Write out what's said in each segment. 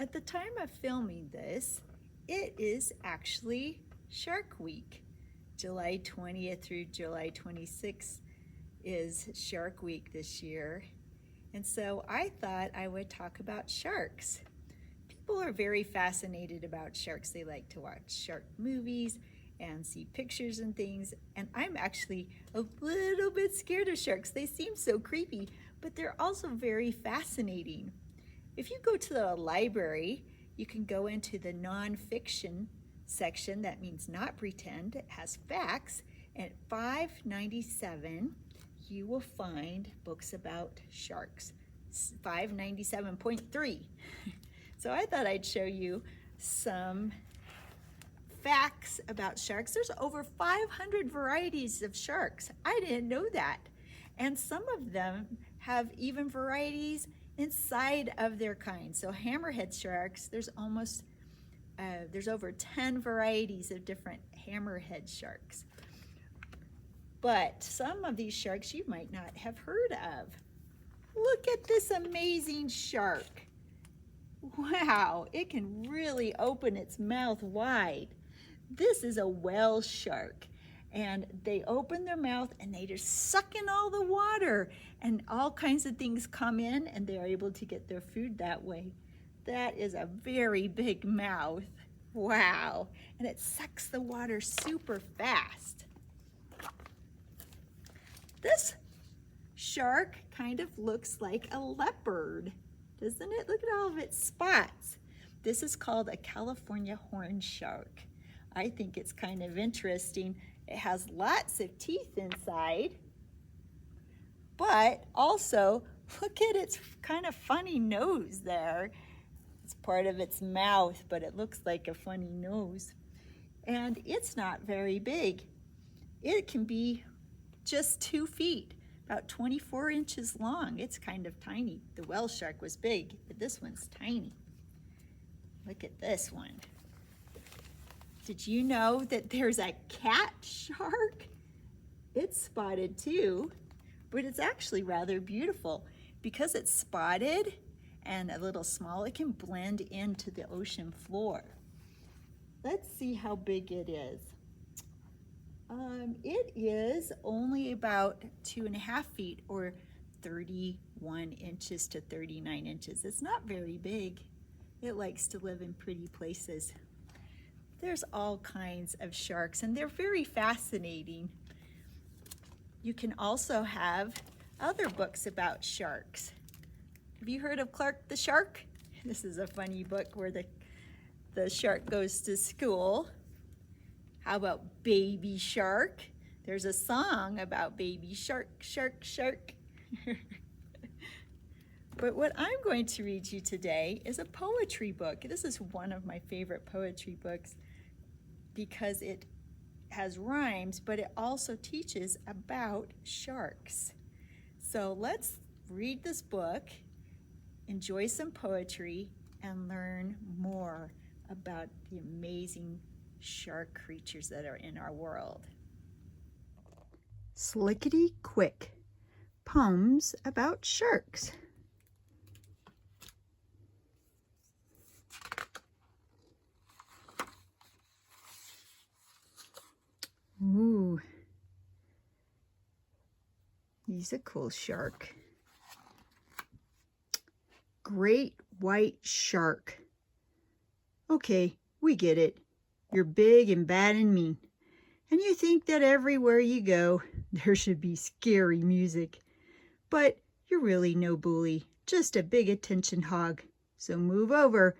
At the time of filming this, it is actually Shark Week. July 20th through July 26th is Shark Week this year. And so I thought I would talk about sharks. People are very fascinated about sharks. They like to watch shark movies and see pictures and things. And I'm actually a little bit scared of sharks. They seem so creepy, but they're also very fascinating. If you go to the library, you can go into the nonfiction section. That means not pretend. It has facts. At 597, you will find books about sharks. 597.3. So I thought I'd show you some facts about sharks. There's over 500 varieties of sharks. I didn't know that. And some of them have even varieties inside of their kind. So hammerhead sharks, there's over 10 varieties of different hammerhead sharks. But some of these sharks you might not have heard of. Look at this amazing shark. Wow, it can really open its mouth wide. This is a whale shark. And they open their mouth and they just suck in all the water, and all kinds of things come in and they're able to get their food that way. That is a very big mouth. Wow. And it sucks the water super fast. This shark kind of looks like a leopard, doesn't it? Look at all of its spots. This is called a California horned shark. I think it's kind of interesting. It has lots of teeth inside, but also look at its kind of funny nose there. It's part of its mouth, but it looks like a funny nose. And it's not very big. It can be just 2 feet, about 24 inches long. It's kind of tiny. The whale shark was big, but this one's tiny. Look at this one. Did you know that there's a cat shark? It's spotted too, but it's actually rather beautiful. Because it's spotted and a little small, it can blend into the ocean floor. Let's see how big it is. It is only about 2.5 feet, or 31 inches to 39 inches. It's not very big. It likes to live in pretty places. There's all kinds of sharks, and they're very fascinating. You can also have other books about sharks. Have you heard of Clark the Shark? This is a funny book where the shark goes to school. How about Baby Shark? There's a song about baby shark, shark, shark. But what I'm going to read you today is a poetry book. This is one of my favorite poetry books because it has rhymes, but it also teaches about sharks. So let's read this book, enjoy some poetry, and learn more about the amazing shark creatures that are in our world. Slickety Quick, Poems about Sharks. Ooh, he's a cool shark. Great white shark. Okay, we get it. You're big and bad and mean. And you think that everywhere you go, there should be scary music. But you're really no bully, just a big attention hog. So move over,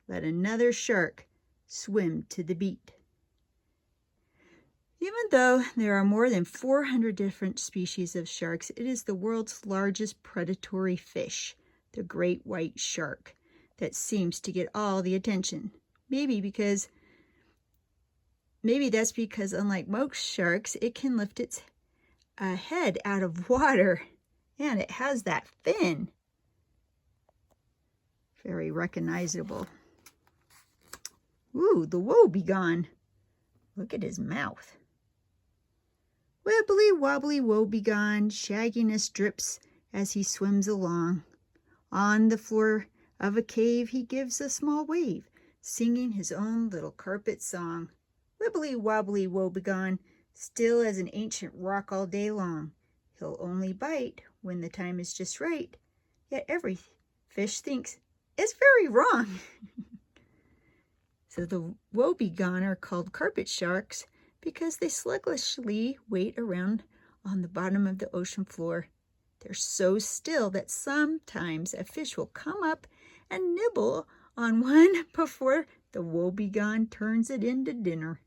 let another shark swim to the beat. Even though there are more than 400 different species of sharks, it is the world's largest predatory fish, the great white shark, that seems to get all the attention. Maybe that's because unlike most sharks, it can lift its head out of water, and it has that fin. Very recognizable. Ooh, the woebegone. Look at his mouth. Wibbly wobbly woebegone, shagginess drips as he swims along. On the floor of a cave he gives a small wave, singing his own little carpet song. Wibbly wobbly woebegone, still as an ancient rock all day long. He'll only bite when the time is just right, yet every fish thinks it's very wrong. So the woebegone are called carpet sharks because they sluggishly wait around on the bottom of the ocean floor. They're so still that sometimes a fish will come up and nibble on one before the woebegone turns it into dinner.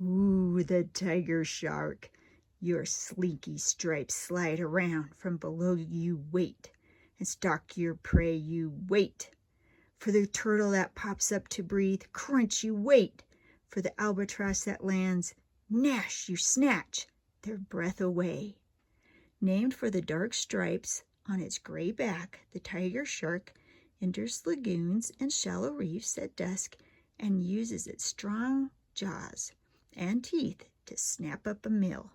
Ooh, the tiger shark. Your slinky stripes slide around from below you wait, and stalk your prey you wait. For the turtle that pops up to breathe, crunch you wait. For the albatross that lands, gnash you snatch their breath away. Named for the dark stripes on its gray back, the tiger shark enters lagoons and shallow reefs at dusk and uses its strong jaws and teeth to snap up a meal.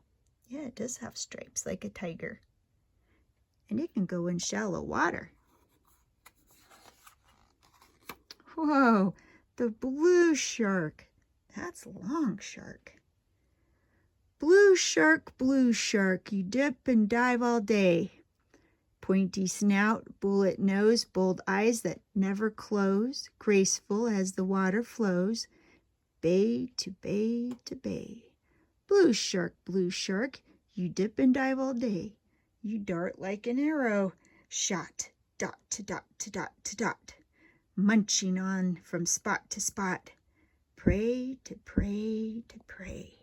Yeah, it does have stripes like a tiger. And it can go in shallow water. Whoa, the blue shark. That's long shark. Blue shark, you dip and dive all day. Pointy snout, bullet nose, bold eyes that never close, graceful as the water flows, bay to bay to bay. Blue shark, you dip and dive all day. You dart like an arrow, shot, dot to dot to dot to dot, munching on from spot to spot, prey to prey to prey.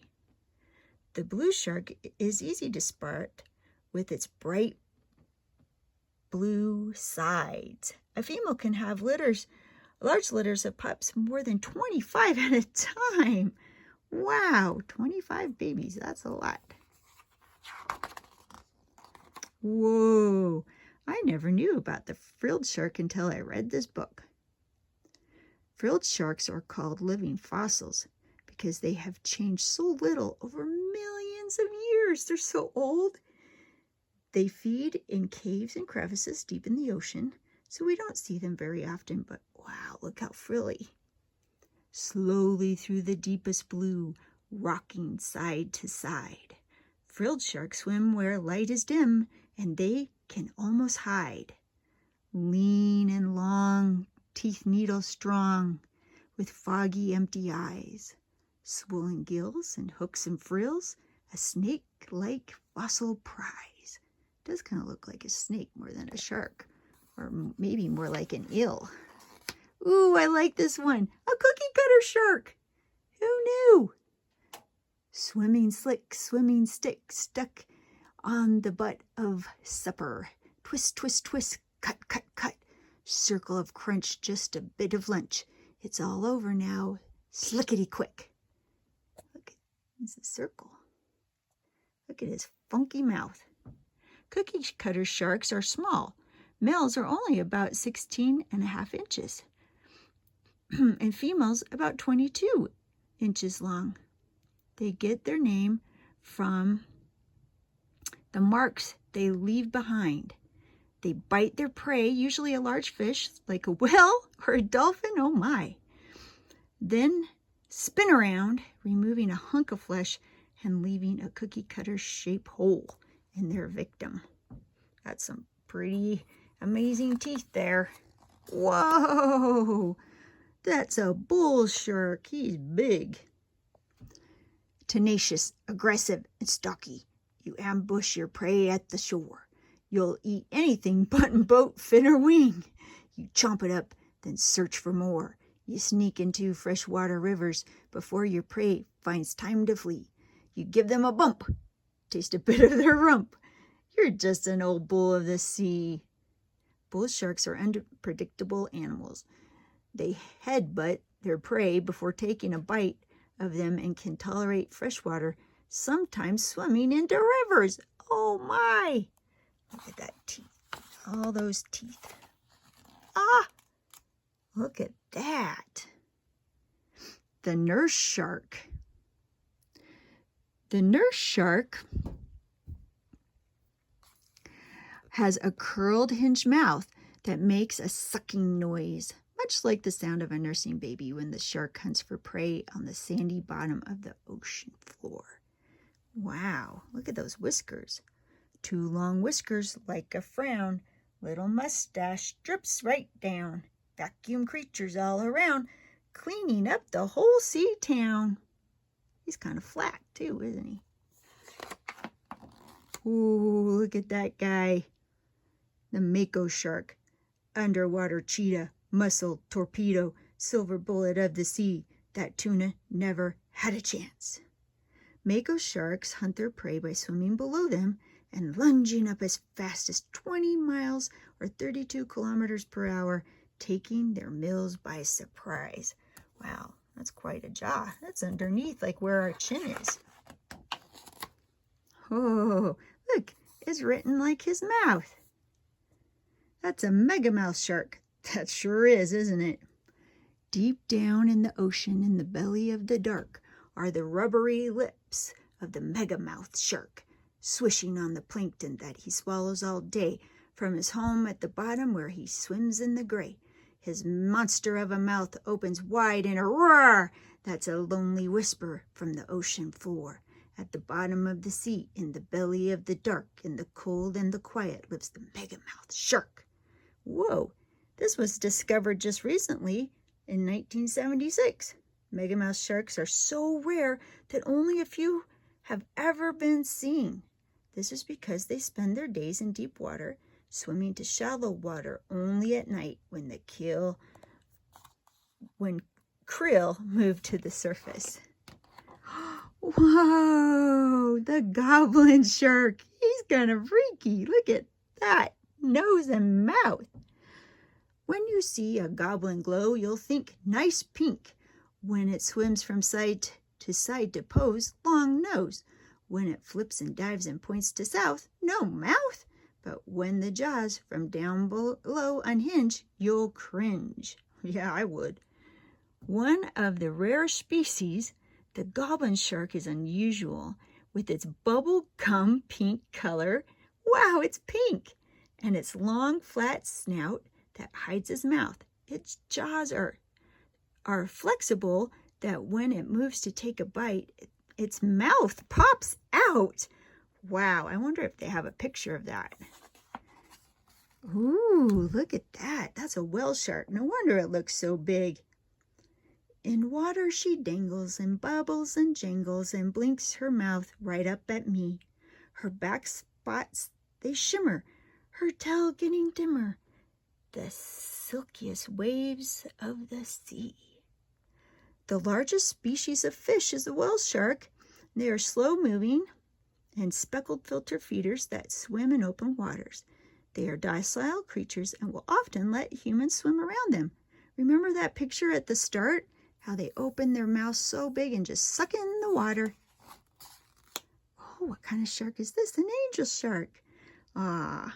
The blue shark is easy to spot with its bright blue sides. A female can have large litters of pups, more than 25 at a time. Wow, 25 babies, that's a lot. Whoa, I never knew about the frilled shark until I read this book. Frilled sharks are called living fossils because they have changed so little over millions of years. They're so old. They feed in caves and crevices deep in the ocean, so we don't see them very often, but wow, look how frilly. Slowly through the deepest blue, rocking side to side. Frilled sharks swim where light is dim, and they can almost hide. Lean and long, teeth needle strong, with foggy empty eyes. Swollen gills and hooks and frills, a snake-like fossil prize. It does kind of look like a snake more than a shark, or maybe more like an eel. Ooh, I like this one. A cookie cutter shark. Who knew? Swimming slick, swimming stick, stuck on the butt of supper. Twist, twist, twist, cut, cut, cut. Circle of crunch, just a bit of lunch. It's all over now. Slickety quick. Look, it's a circle. Look at his funky mouth. Cookie cutter sharks are small. Males are only about 16.5 inches. And females about 22 inches long. They get their name from the marks they leave behind. They bite their prey, usually a large fish like a whale or a dolphin, oh my. Then spin around, removing a hunk of flesh and leaving a cookie cutter shaped hole in their victim. Got some pretty amazing teeth there. Whoa! That's a bull shark. He's big. Tenacious, aggressive, and stocky. You ambush your prey at the shore. You'll eat anything button, boat, fin, or wing. You chomp it up, then search for more. You sneak into freshwater rivers before your prey finds time to flee. You give them a bump, taste a bit of their rump. You're just an old bull of the sea. Bull sharks are unpredictable animals. They headbutt their prey before taking a bite of them and can tolerate freshwater, sometimes swimming into rivers. Oh my! Look at that teeth. All those teeth. Ah! Look at that. The nurse shark. The nurse shark has a curled hinged mouth that makes a sucking noise, much like the sound of a nursing baby when the shark hunts for prey on the sandy bottom of the ocean floor. Wow, look at those whiskers. 2 long whiskers like a frown. Little mustache drips right down. Vacuum creatures all around, cleaning up the whole sea town. He's kind of flat too, isn't he? Ooh, look at that guy. The mako shark, underwater cheetah, mussel, torpedo, silver bullet of the sea. That tuna never had a chance. Mako sharks hunt their prey by swimming below them and lunging up as fast as 20 miles or 32 kilometers per hour, taking their meals by surprise. Wow, that's quite a jaw. That's underneath, like where our chin is. Oh, look, it's written like his mouth. That's a megamouth shark. That sure is, isn't it? Deep down in the ocean, in the belly of the dark, are the rubbery lips of the megamouth shark, swishing on the plankton that he swallows all day from his home at the bottom where he swims in the gray. His monster of a mouth opens wide in a roar that's a lonely whisper from the ocean floor. At the bottom of the sea, in the belly of the dark, in the cold and the quiet, lives the megamouth shark. Whoa, this was discovered just recently in 1976. Megamouth sharks are so rare that only a few have ever been seen. This is because they spend their days in deep water, swimming to shallow water only at night when krill move to the surface. Whoa, the goblin shark. He's kind of freaky. Look at that nose and mouth. When you see a goblin glow, you'll think nice pink. When it swims from side to pose, long nose. When it flips and dives and points to south, no mouth. But when the jaws from down below unhinge, you'll cringe. Yeah, I would. One of the rare species, the goblin shark, is unusual with its bubble gum pink color. Wow, it's pink. And its long, flat snout that hides his mouth. Its jaws are flexible that when it moves to take a bite, its mouth pops out. Wow, I wonder if they have a picture of that. Ooh, look at that. That's a whale shark. No wonder it looks so big. In water she dangles and bubbles and jangles and blinks her mouth right up at me. Her back spots, they shimmer, her tail getting dimmer. The silkiest waves of the sea. The largest species of fish is the whale shark. They are slow-moving and speckled filter feeders that swim in open waters. They are docile creatures and will often let humans swim around them. Remember that picture at the start? How they open their mouths so big and just suck in the water. Oh, what kind of shark is this? An angel shark. Ah,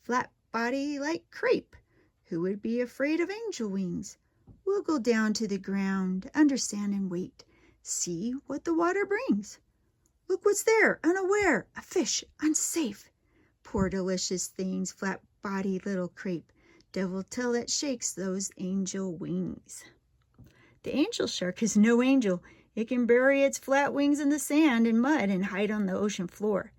flat body like crepe. Who would be afraid of angel wings? We'll go down to the ground, understand and wait. See what the water brings. Look what's there, unaware, a fish, unsafe. Poor delicious things, flat-bodied little crepe. Devil till it shakes those angel wings. The angel shark is no angel. It can bury its flat wings in the sand and mud and hide on the ocean floor.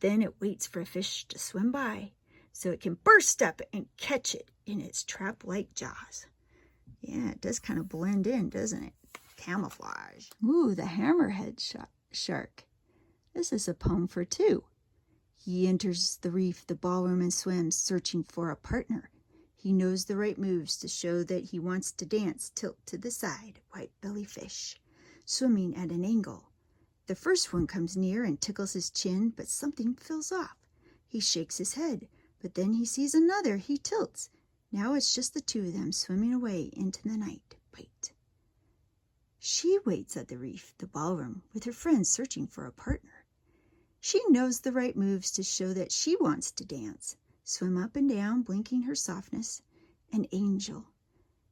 Then it waits for a fish to swim by so it can burst up and catch it in its trap-like jaws. Yeah, it does kind of blend in, doesn't it? Camouflage. Ooh, the hammerhead shark. This is a poem for two. He enters the reef, the ballroom, and swims, searching for a partner. He knows the right moves to show that he wants to dance. Tilt to the side, white belly fish, swimming at an angle. The first one comes near and tickles his chin, but something feels off. He shakes his head, but then he sees another. He tilts. Now it's just the two of them swimming away into the night. Wait. She waits at the reef, the ballroom, with her friends searching for a partner. She knows the right moves to show that she wants to dance. Swim up and down, blinking her softness. An angel.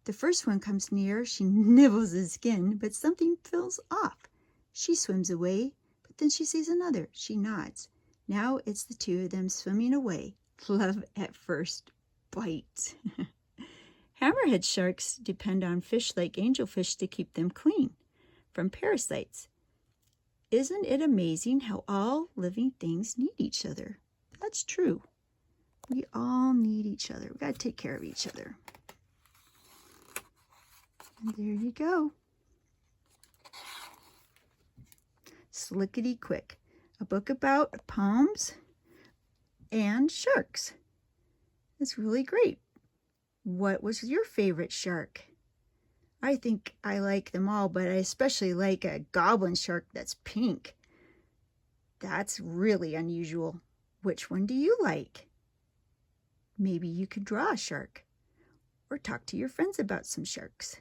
The first one comes near. She nibbles his skin, but something feels off. She swims away, but then she sees another. She nods. Now it's the two of them swimming away, Love at first bite. Hammerhead sharks depend on fish like angelfish to keep them clean from parasites. Isn't it amazing how all living things need each other? That's true. We all need each other. We got to take care of each other. And there you go. Slickety Quick, a book about palms and sharks. It's really great. What was your favorite shark? I think I like them all, but I especially like a goblin shark that's pink. That's really unusual. Which one do you like? Maybe you could draw a shark or talk to your friends about some sharks.